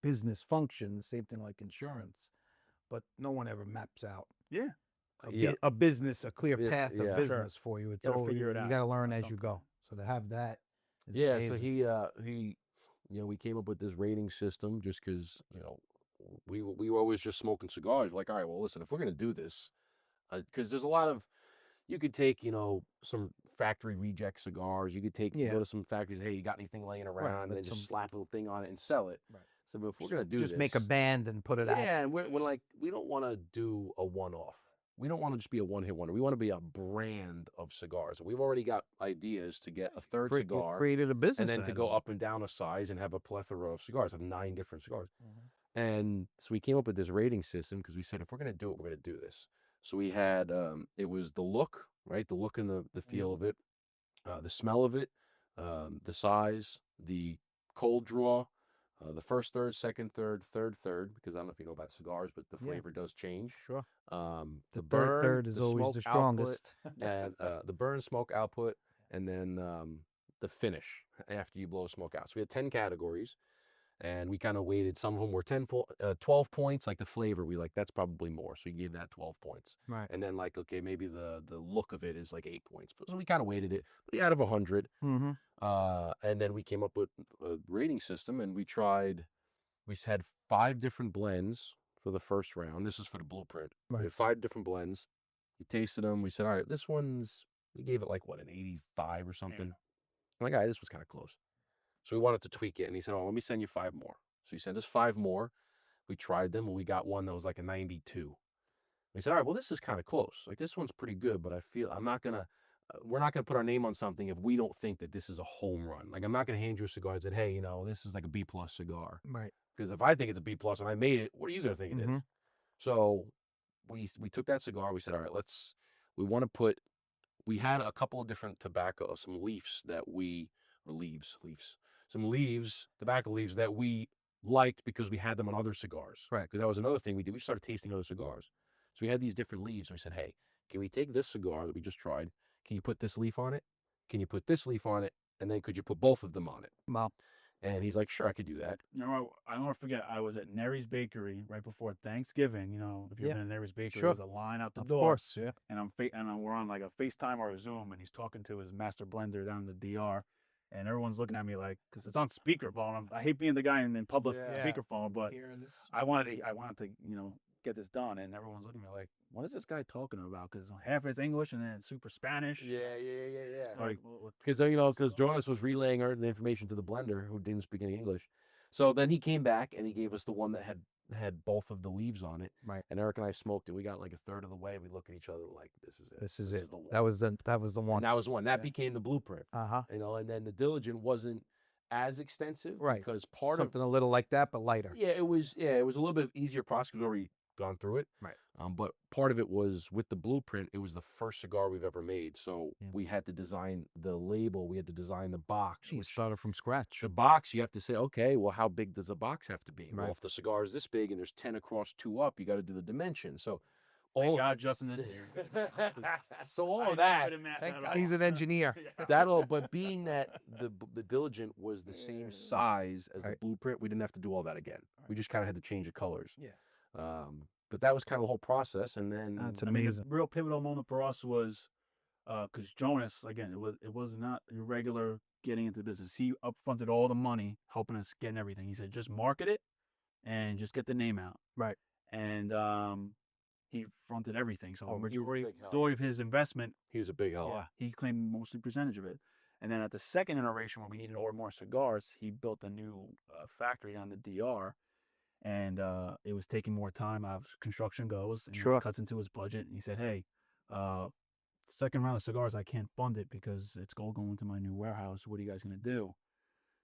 S1: business functions. Same thing like insurance, but no one ever maps out
S3: Yeah.
S1: a business, a clear
S2: Yeah,
S1: path
S2: yeah.
S1: of
S2: Sure.
S1: business for you. It's
S3: Gotta
S1: all
S3: figure it
S1: you
S3: out
S1: got to learn
S3: at
S1: as
S3: some
S1: you go. So to have that is
S2: Yeah,
S1: amazing.
S2: so he we came up with this rating system just because we were always just smoking cigars. We're like, all right, well, listen, if we're gonna do this, because there's a lot of you could take some factory reject cigars. You could
S1: Yeah.
S2: go to some factories. Hey, you got anything laying around? And
S1: but
S2: then just
S1: some-
S2: slap a little thing on it and sell it.
S1: Right.
S2: So but if we're gonna do
S1: just
S2: this,
S1: make a band and put it out.
S2: yeah, and we're like we don't want to do a one-off. we don't want to just be a one-hit wonder. We want to be a brand of cigars. We've already got ideas to get a third cigar
S1: created a business
S2: and then to
S1: out
S2: go
S1: of it.
S2: up and down a size and have a plethora of cigars, have 9 different cigars.
S1: Mhm.
S2: And so we came up with this rating system because we said, if we're going to do it, we're going to do this. So we had, it was the look, right? The look and the feel of it, the smell of it, the size, the cold draw, the first third, second third, third, because I don't know if you know about cigars, but the
S1: Yeah.
S2: flavor does change.
S1: Sure.
S2: The
S1: third
S2: burn,
S1: third is
S2: the
S1: always
S2: smoke
S1: the
S2: output,
S1: strongest.
S2: and the burn smoke output, and then the finish after you blow smoke out. So we had 10 categories, and we kind of weighted. Some of them were 12 points, like the flavor. We like, that's probably more. So we gave that 12 points.
S1: Right.
S2: And then like, okay, maybe the look of it is like 8 points. So we kind of weighted it out of 100.
S1: Mm-hmm.
S2: And then we came up with a rating system, and we had 5 different blends for the first round. This is for the blueprint. We
S1: Right.
S2: had 5 different blends. We tasted them. We said, all right, we gave it like what, an 85 or something. I'm like, all right, this was kind of close. So we wanted to tweak it. And he said, oh, let me send you 5 more. So he sent us 5 more. We tried them, and we got one that was like a 92. We said, all right, well, this is kind of close. Like, this one's pretty good, but I feel we're not going to put our name on something if we don't think that this is a home run. Like, I'm not going to hand you a cigar and say, hey, this is like a B+ cigar.
S1: Right.
S2: Because if I think it's a B+ and I made it, what are you going to think it is? So we took that cigar. We said, all right, we had a couple of different tobacco, some leaves, tobacco leaves that we liked because we had them on other cigars.
S1: Right.
S2: Because that was another thing we did. We started tasting other cigars. So we had these different leaves. And we said, hey, can we take this cigar that we just tried? Can you put this leaf on it? Can you put this leaf on it? And then could you put both of them on it?
S1: Well,
S2: And he's like, sure, I could do that.
S3: I don't forget, I was at Neri's Bakery right before Thanksgiving. If you've
S1: Yeah.
S3: been at Neri's Bakery,
S1: Sure.
S3: there's a line out the
S1: of
S3: door.
S1: course, yeah.
S3: And we're on like a FaceTime or a Zoom, and he's talking to his master blender down in the DR, and everyone's looking at me like, because it's on speakerphone. I hate being the guy in public
S2: Yeah.
S3: speakerphone, but
S1: Hearing this.
S3: I wanted to get this done, and everyone's looking at me like, what is this guy talking about? Because half it's English and then it's super Spanish.
S2: Yeah.
S3: Like,
S2: Because Jonas was relaying the information to the blender who didn't speak any English. So then he came back and he gave us the one that had both of the leaves on it.
S1: Right.
S2: And Eric and I smoked it. We got like a third of the way. We look at each other like, this is it.
S1: This is it.
S2: the one.
S1: That was the one.
S2: And that was one. That
S3: Yeah.
S2: became the blueprint.
S1: Uh-huh.
S2: And then the diligent wasn't as extensive.
S1: Right.
S2: Because
S1: Something a little like that, but lighter.
S2: it was a little bit easier process. We'd already gone through it.
S1: Right.
S2: But part of it was with the blueprint. It was the first cigar we've ever made. So
S1: Yeah.
S2: we had to design the label. We had to design the box.
S1: You started from scratch.
S2: The box, you have to say, okay, well, how big does the box have to be? Well,
S1: Right.
S2: if the cigar is this big and there's 10 across, 2 up, you got to do the dimension. So
S3: thank
S2: all
S3: God Justin didn't hear.
S2: so all of that,
S1: Thank God he's an engineer.
S2: but being that the diligent was the same size as the
S1: Right.
S2: blueprint, we didn't have to do all that again. We just kind of had to change the colors.
S1: Yeah.
S2: But that was kind of the whole process, and then
S1: That's
S3: I mean,
S1: amazing.
S3: the real pivotal moment for us was because Jonas, again, it was not your regular getting into business. He upfronted all the money, helping us getting everything. He said, just market it and just get the name out.
S1: Right.
S3: And he fronted everything. So
S2: Oh, he was a
S3: majority
S2: big help.
S3: majority of his investment,
S2: he was a big help.
S3: he claimed mostly percentage of it. And then at the second iteration, when we needed to order more cigars, he built a new factory on the DR. And it was taking more time as construction goes, and
S1: Sure.
S3: it cuts into his budget. And he said, "Hey, second round of cigars, I can't fund it because it's all going to my new warehouse. What are you guys gonna do?"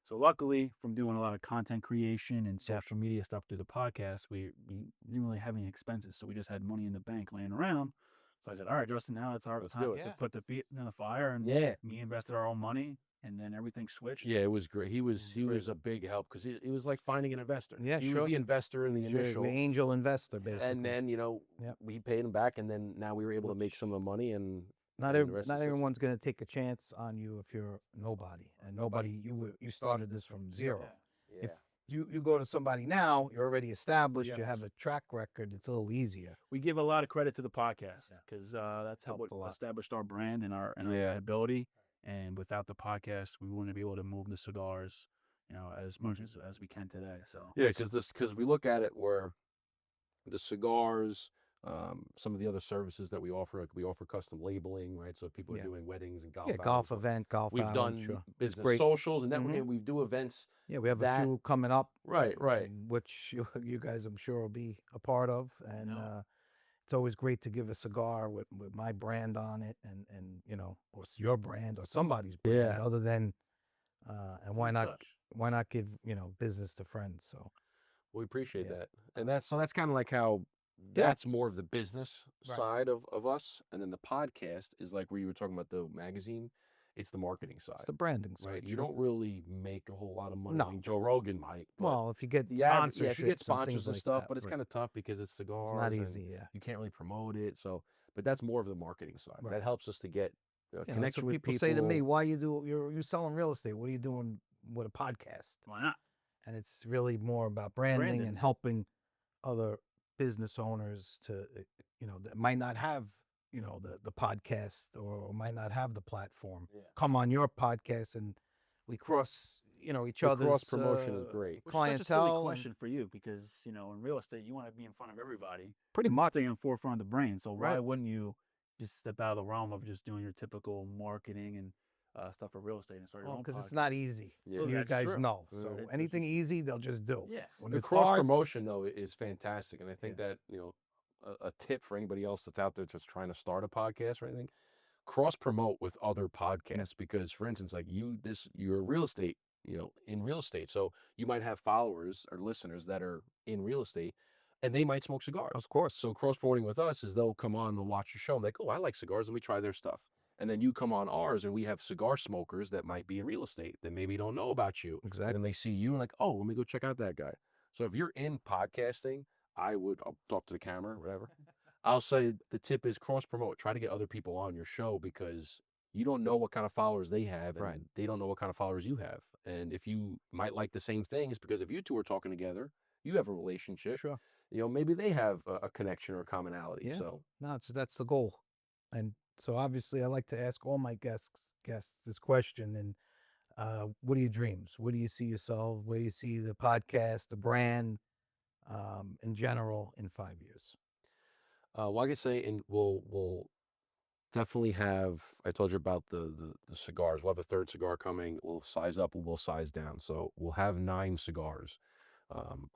S3: So luckily, from doing a lot of content creation and
S1: Yeah.
S3: social media stuff through the podcast, we didn't really have any expenses, so we just had money in the bank laying around. So I said, "All right, Justin, now it's our
S2: Let's
S3: time
S2: do it."
S3: to
S1: Yeah.
S3: put the feet in the fire." And
S2: Yeah.
S3: we invested our own money, and then everything switched.
S2: Yeah, it was great. He was
S3: Great.
S2: a big help because it was like finding an investor.
S1: Yeah,
S2: he
S1: sure.
S2: was the investor in the
S1: Sure,
S2: initial,
S1: the angel investor, basically.
S2: and then
S1: Yep.
S2: we paid him back, and then now we were able to make some of the money. And
S1: not
S2: and the rest
S1: not
S2: is history.
S1: everyone's going to take a chance on you if you're nobody. And nobody, you started this from zero.
S2: Yeah.
S1: If you go to somebody now, you're already established, you
S3: Yes.
S1: have a track record, it's a little easier.
S3: We give a lot of credit to the podcast
S1: Yeah.
S3: because that's how
S1: Helped
S3: what
S1: a lot.
S3: established our brand and our
S2: Yeah.
S3: ability. And without the podcast, we wouldn't be able to move the cigars, as much as we can today. So
S2: Yeah, because we look at it where the cigars, some of the other services that we offer, like we offer custom labeling, right? So if people are
S1: Yeah.
S2: doing weddings and golf.
S1: Yeah, golf
S2: outings,
S1: event, golf
S2: We've
S1: outing,
S2: done
S1: sure. It's
S2: business
S1: great.
S2: socials and
S1: Mhm.
S2: we do events.
S1: Yeah, we have
S2: that-
S1: a few coming up,
S2: Right.
S1: which you guys, I'm sure, will be a part of. And
S3: Yeah.
S1: it's always great to give a cigar with my brand on it, and or your brand or somebody's brand,
S3: Yeah.
S1: other than, and why
S3: Nice
S1: not
S3: touch.
S1: give business to friends? So
S2: We appreciate
S1: yeah,
S2: that. And that's kind of like how
S1: Yeah.
S2: that's more of the business
S1: Right.
S2: side of us. And then the podcast is like where you were talking about the magazine. It's the marketing
S1: it's
S2: side,
S1: the branding side.
S2: right? You
S1: True.
S2: don't really make a whole lot of money. I
S1: No.
S2: mean, Joe Rogan might, but
S1: Well, if you get
S2: yeah, if you get
S1: sponsorships and
S2: sponsors
S1: things
S2: and
S1: like
S2: stuff,
S1: that,
S2: but it's
S1: right.
S2: kind of tough because it's
S1: It's not
S2: cigars and
S1: easy. Yeah.
S2: you can't really promote it. So, but that's more of the marketing side.
S1: Right.
S2: That helps us to get a
S1: That's
S2: connection
S1: what
S2: with
S1: people say to me. Why you're selling real estate? What are you doing with a podcast?
S3: Why not?
S1: And it's really more about branding
S3: Branding.
S1: and helping other business owners to that might not have the podcast, or might not have the platform,
S2: Yeah.
S1: come on your podcast, and we cross each
S2: The
S1: other's
S2: cross promotion is great.
S3: Which is such a silly
S1: clientele, and
S3: question for you because, in real estate, you want to be in front of everybody,
S1: pretty much.
S3: stay in the forefront of the brain. So why
S1: Right.
S3: wouldn't you just step out of the realm of just doing your typical marketing and stuff for real estate and start your
S1: Well,
S3: own
S1: because
S3: podcast?
S1: it's not easy.
S2: Yeah.
S3: Well,
S1: You
S3: that's
S1: guys
S3: true.
S1: know.
S2: Yeah,
S1: So
S3: it's-
S1: anything easy, they'll just do.
S3: Yeah.
S1: When
S2: The
S1: it's
S2: cross
S1: hard,
S2: promotion though is fantastic, and I think
S1: Yeah.
S2: that a tip for anybody else that's out there just trying to start a podcast or anything, cross promote with other podcasts. Because for instance, like you're real estate, in real estate, so you might have followers or listeners that are in real estate, and they might smoke cigars.
S1: of course.
S2: So cross promoting with us is they'll come on, they'll watch your show, and like, oh, I like cigars, let me try their stuff. And then you come on ours, and we have cigar smokers that might be in real estate that maybe don't know about you.
S1: Exactly.
S2: And then they see you and like, oh, let me go check out that guy. So if you're in podcasting, I'll talk to the camera, whatever. I'll say the tip is cross promote. Try to get other people on your show because you don't know what kind of followers they have, and
S1: Right.
S2: they don't know what kind of followers you have. And if you might like the same things, because if you two are talking together, you have a relationship.
S1: Sure.
S2: Maybe they have a connection or a commonality.
S1: Yeah.
S2: So
S1: No, that's the goal. And so obviously I like to ask all my guests this question. And what are your dreams? Where do you see yourself? Where do you see the podcast, the brand, in general, in 5 years?
S2: well, I can say, and we'll definitely have. I told you about the cigars. We'll have a third cigar coming. We'll size up and we'll size down. So we'll have 9 cigars,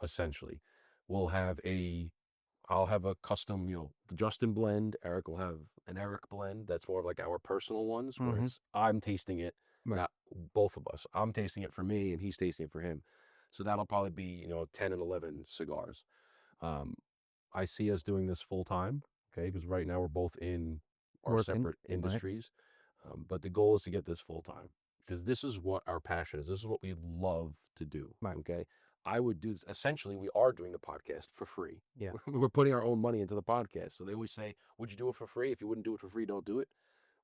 S2: essentially. We'll have I'll have a custom, the Justin blend. Eric will have an Eric blend. That's more of like our personal ones, where
S1: Mhm.
S2: it's I'm tasting it,
S1: Right.
S2: not both of us. I'm tasting it for me, and he's tasting it for him. So that'll probably be 10 and 11 cigars. Um, I see us doing this full time, okay? Because right now we're both in our
S1: Working,
S2: separate
S1: right.
S2: industries, but the goal is to get this full time because this is what our passion is. This is what we love to do.
S1: Right.
S2: Okay. I would do this. Essentially, we are doing the podcast for free.
S1: Yeah.
S2: We're putting our own money into the podcast. So they always say, would you do it for free? If you wouldn't do it for free, don't do it.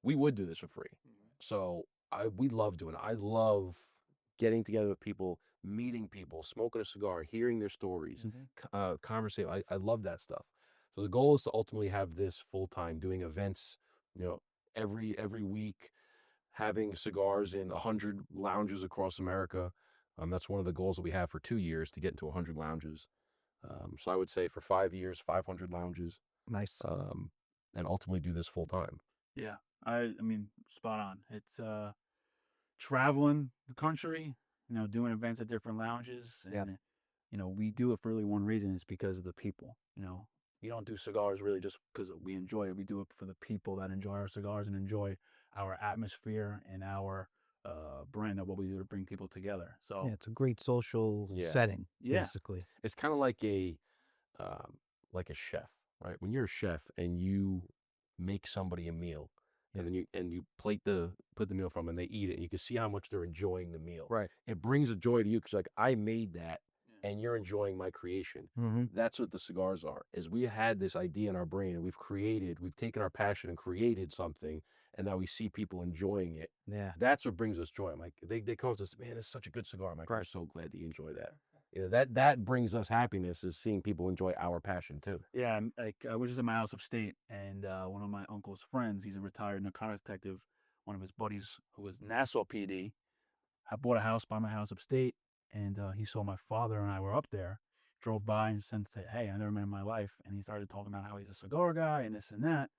S2: We would do this for free. So we love doing it. I love getting together with people, meeting people, smoking a cigar, hearing their stories, conversation. I love that stuff. So the goal is to ultimately have this full time, doing events, every week, having cigars in 100 lounges across America. That's one of the goals that we have for 2 years, to get into 100 lounges. So I would say for 5 years, 500 lounges,
S1: Nice.
S2: and ultimately do this full time.
S3: Yeah. I mean, spot on. It's traveling the country, doing events at different lounges.
S1: Yeah.
S3: And, we do it for really one reason. It's because of the people. You don't do cigars really just because we enjoy it. We do it for the people that enjoy our cigars and enjoy our atmosphere and our brand of what we do to bring people together. So,
S1: Yeah, it's a great social
S2: Yeah.
S1: setting,
S3: Yeah.
S1: basically.
S2: It's kind of like a chef, right? When you're a chef and you make somebody a meal, and then you put the meal from them, and they eat it, and you can see how much they're enjoying the meal.
S1: Right.
S2: It brings a joy to you because like I made that, and you're enjoying my creation.
S1: Mm-hmm.
S2: That's what the cigars are. Is we had this idea in our brain, and we've taken our passion and created something, and now we see people enjoying it.
S1: Yeah.
S2: That's what brings us joy. I'm like, they come to us, man, it's such a good cigar. I'm like, I'm
S1: Right.
S2: so glad that you enjoy that. That brings us happiness, is seeing people enjoy our passion too.
S3: yeah, like I was just in my house upstate, and one of my uncle's friends, he's a retired narcotics detective. One of his buddies, who was Nassau PD, I bought a house by my house upstate, and he saw my father and I were up there, drove by and said, "Hey, I never met him in my life," and he started talking about how he's a cigar guy and this and that.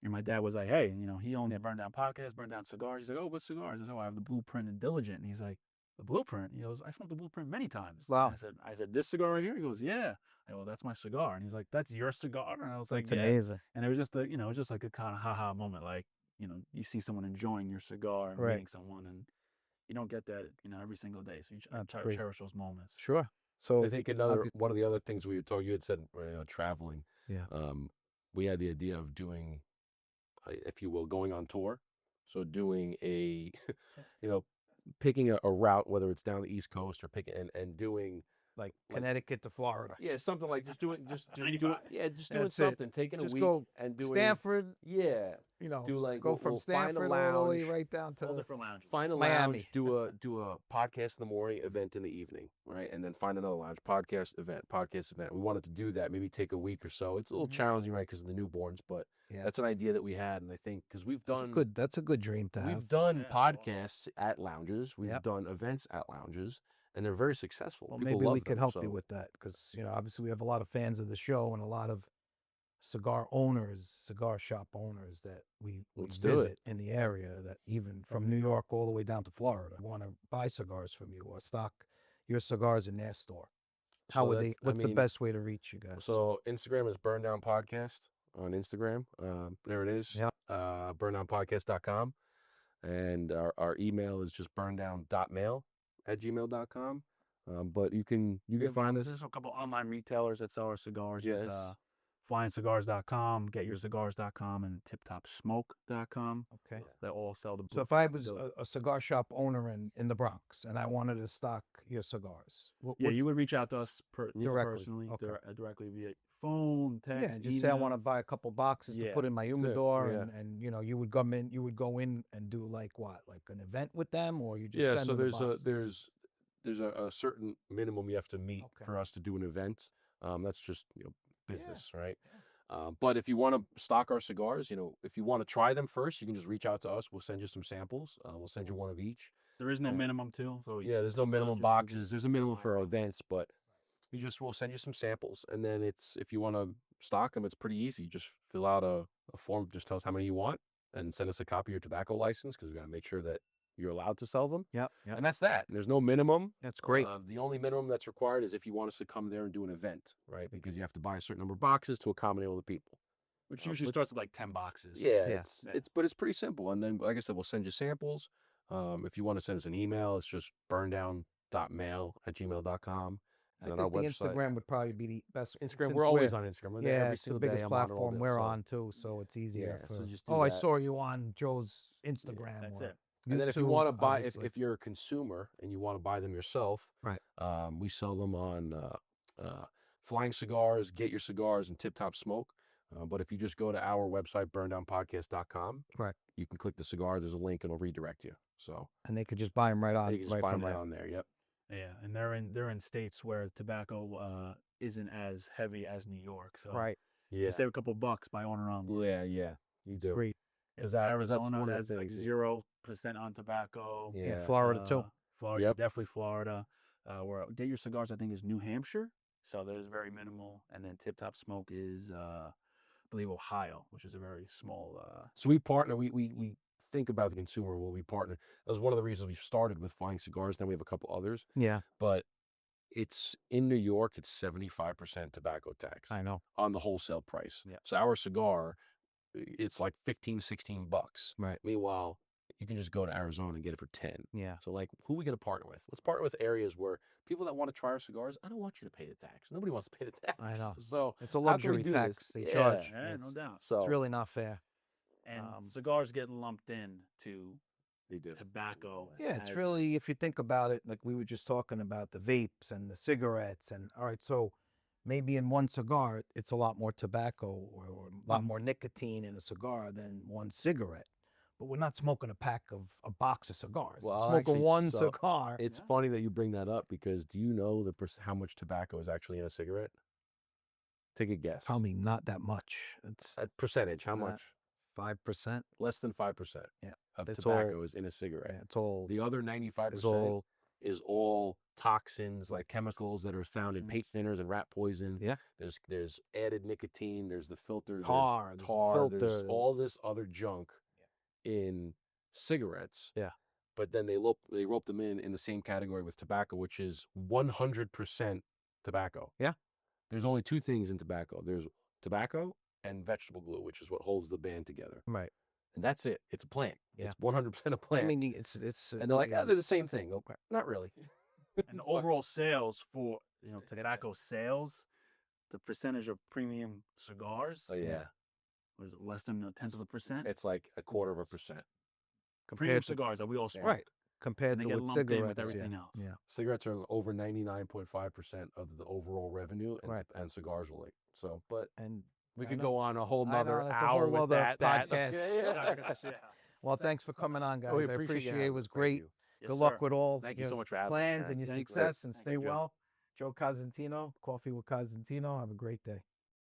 S3: And my dad was like, "Hey, he owns the Burn Down podcast, Burn Down Cigars." He's like, "Oh, what cigars?" I said, "Oh, I have the Blueprint and Diligent." And he's like, the Blueprint. He goes, I smoked the Blueprint many times.
S1: Wow.
S3: And I said, this cigar right here? He goes, yeah. I go, that's my cigar. And he's like, that's your cigar? And I was like,
S1: That's
S3: yeah.
S1: amazing.
S3: And it was just just like a kind of haha moment. Like, you see someone enjoying your cigar and
S1: Right.
S3: meeting someone, and you don't get that, every single day. So you
S1: That's great.
S3: cherish those moments.
S1: Sure. So
S2: I think one of the other things we had told you had said traveling.
S1: Yeah.
S2: We had the idea of doing, if you will, going on tour. So doing a, picking a route, whether it's down the East Coast or picking and doing
S1: like Connecticut to Florida.
S2: Yeah, something like just doing
S3: 95.
S2: doing
S1: That's it.
S2: something, taking
S1: Just
S2: a week
S1: go
S2: and doing
S1: Stanford,
S2: Yeah,
S1: do
S2: like
S1: go from
S2: we'll find a
S1: Stanford all the way
S2: lounge.
S1: right down
S3: All
S1: to
S3: different lounges.
S2: Find a
S1: Miami.
S2: lounge, do a podcast in the morning, event in the evening, right? And then find another lounge, podcast event. We wanted to do that, maybe take a week or so. It's a little challenging, right, because of the newborns, but
S1: Yeah.
S2: that's an idea that we had, and I think because
S1: That's a good dream to have.
S2: we've done
S3: Yeah.
S2: podcasts at lounges, we've
S1: Yep.
S2: done events at lounges, and they're very successful.
S1: Well,
S2: People
S1: maybe
S2: love
S1: we could
S2: them,
S1: help
S2: so-
S1: you with that because obviously we have a lot of fans of the show and a lot of cigar owners, cigar shop owners that we
S2: Let's do it.
S1: visit in the area. That even from New York all the way down to Florida want to buy cigars from you or stock your cigars in their store. How
S2: So
S1: would they?
S2: that's- I
S1: What's the
S2: mean,
S1: best way to reach you guys?
S2: So Instagram is Burn Down Podcast on Instagram. There it is.
S1: Yep.
S2: Burndownpodcast.com. And our email is just burndown.mail@gmail.com. But you can find us.
S3: There's a couple online retailers that sell our cigars.
S2: Yes.
S3: Just, flyingcigars.com, getyourcigars.com, and tiptopsmoke.com.
S1: Okay.
S3: They all sell the.
S1: So if I was a cigar shop owner in the Bronx and I wanted to stock your cigars,
S3: you would reach out to us
S1: Directly,
S3: personally,
S1: okay.
S3: directly via phone, text.
S1: yeah, just say I
S3: email.
S1: want to buy a couple boxes to
S3: Yeah,
S1: put in my
S2: that's it,
S1: humidor,
S2: yeah.
S1: and you would you would go in and do like what, like an event with them, or you just
S2: Yeah.
S1: send
S2: So
S1: them the boxes?
S2: there's a certain minimum you have to meet
S1: Okay.
S2: for us to do an event. That's just business, right? But if you want to stock our cigars, if you want to try them first, you can just reach out to us. We'll send you some samples. We'll send you one of each.
S3: There is no
S2: Yeah.
S3: minimum too. So
S2: Yeah, there's no minimum
S3: just-
S2: boxes. There's a minimum for our events, but we'll send you some samples, and then if you want to stock them, it's pretty easy. You just fill out a form, just tell us how many you want, and send us a copy of your tobacco license because we got to make sure that you're allowed to sell them.
S1: Yep.
S2: And that's that. There's no minimum.
S1: That's great.
S2: The only minimum that's required is if you want us to come there and do an event, right? Because you have to buy a certain number of boxes to accommodate all the people.
S3: which usually starts with like 10 boxes.
S2: Yeah,
S1: Yeah.
S2: it's pretty simple. And then, like I said, we'll send you samples. If you want to send us an email, it's just burndown.mail@gmail.com.
S1: I
S2: And on
S1: think
S2: our
S1: the
S2: website,
S1: Instagram would probably be the best.
S2: Instagram,
S1: since
S2: we're always on Instagram. We're there
S1: Yeah,
S2: every
S1: it's the
S2: single day.
S1: biggest
S2: I'm on it all
S1: platform
S2: day,
S1: we're
S2: so-
S1: on too, so it's easier.
S2: Yeah,
S1: for,
S2: so just do
S1: I
S2: that.
S1: saw you on Joe's Instagram.
S3: That's
S1: or
S3: it.
S2: And then if you
S1: YouTube,
S2: want to buy,
S1: obviously.
S2: if you're a consumer and you want to buy them yourself,
S1: Right.
S2: We sell them on Flying Cigars, Get Your Cigars, and Tip Top Smoke. But if you just go to our website, burndownpodcast.com,
S1: Correct.
S2: you can click the cigar. There's a link, and it'll redirect you. So
S1: And they could just buy them right on.
S2: you can just
S1: right
S2: buy
S1: from
S2: them right
S1: there.
S2: on there. Yep.
S3: Yeah, and they're in states where tobacco isn't as heavy as New York. So
S1: Right.
S3: you
S2: Yeah.
S3: save a couple bucks by ordering online.
S2: Yeah. You do.
S1: Great.
S2: Is that
S3: Arizona
S2: one of the
S3: has like
S2: things.
S3: 0% on tobacco.
S2: Yeah.
S1: Florida too.
S3: Florida,
S2: Yep.
S3: definitely Florida. Where Get Your Cigars, I think, is New Hampshire. So there's very minimal. And then Tip Top Smoke is, I believe, Ohio, which is a very small.
S2: So we partner. We think about the consumer when we partner. That was one of the reasons we started with Flying Cigars. Then we have a couple others,
S1: Yeah,
S2: but it's in New York. It's 75% tobacco tax
S1: I know.
S2: on the wholesale price.
S1: Yeah.
S2: So our cigar, it's like $15-16.
S1: Right.
S2: Meanwhile, you can just go to Arizona and get it for 10.
S1: Yeah.
S2: So like, who are we going to partner with? Let's partner with areas where people that want to try our cigars. I don't want you to pay the tax. Nobody wants to pay the tax.
S1: I know.
S2: So
S1: It's a
S2: how can we
S1: luxury
S2: do
S1: tax
S2: this?
S1: they
S2: Yeah.
S1: charge.
S3: Yeah, no
S1: It's,
S3: doubt.
S2: So
S1: it's really not fair.
S3: And
S1: Um,
S3: cigars get lumped in to
S2: they do.
S3: tobacco.
S1: Yeah, it's
S3: as-
S1: really, if you think about it, like we were just talking about the vapes and the cigarettes, and all right, so maybe in one cigar it's a lot more tobacco or a lot more nicotine in a cigar than one cigarette. But we're not smoking a box of cigars.
S2: Well,
S1: I'm smoking
S2: actually,
S1: one
S2: so
S1: cigar.
S2: It's
S3: Yeah.
S2: funny that you bring that up because do you know how much tobacco is actually in a cigarette? Take a guess.
S1: Probably not that much. It's
S2: A percentage. How
S1: Uh,
S2: much?
S1: 5%.
S2: Less than 5%.
S1: Yeah,
S2: Of
S1: it's
S2: tobacco
S1: all-
S2: is in a cigarette.
S1: Yeah, it's all.
S2: The other
S1: It's
S2: 95%
S1: all.
S2: is all toxins like chemicals that are found in paint thinners and rat poison.
S1: Yeah.
S2: There's added nicotine. There's the filter.
S1: Tar,
S2: There's
S1: there's
S2: tar. There's
S1: filter.
S2: all this other junk in cigarettes.
S1: Yeah.
S2: but then they roped them in the same category with tobacco, which is 100% tobacco.
S1: Yeah.
S2: There's only two things in tobacco. There's tobacco and vegetable glue, which is what holds the band together.
S1: Right.
S2: And that's it. It's a plant.
S1: Yeah.
S2: It's 100% a
S1: I
S2: plant.
S1: mean, it's
S2: and they're like, oh, they're the same thing. Okay. Not really.
S3: And the overall sales for tobacco sales, the percentage of premium cigars,
S2: Oh yeah.
S3: was it less than a tenth of a percent?
S2: It's like a quarter of a %.
S3: Premium
S1: compared to
S3: cigars that we all smoke.
S1: right compared
S3: And they
S1: to
S3: get
S1: with
S3: lumped in
S1: cigarettes.
S3: with everything else.
S1: Yeah.
S2: Cigarettes are over 99.5% of the overall revenue, and,
S1: Right.
S2: and cigars are like so. But
S1: And
S2: we
S1: I
S2: could
S1: know.
S2: go on a whole
S1: I know,
S2: nother
S1: that's a
S2: hour
S1: whole
S2: with
S1: other
S2: that.
S1: podcast.
S3: Yeah.
S1: Well, thanks for coming on, guys.
S2: We
S1: I appreciate
S2: you
S1: it.
S2: having
S1: It was
S2: us. Thank
S1: great.
S2: you.
S3: Yes,
S1: Good
S3: sir.
S1: luck with all
S2: Thank you
S1: your
S2: so much for having me.
S1: plans
S2: Yeah.
S1: and your
S3: Thank you.
S1: success, and
S3: Thank
S1: stay
S3: you, Joe.
S1: well. Joe Cosentino, Coffee with Cosentino. Have a great day.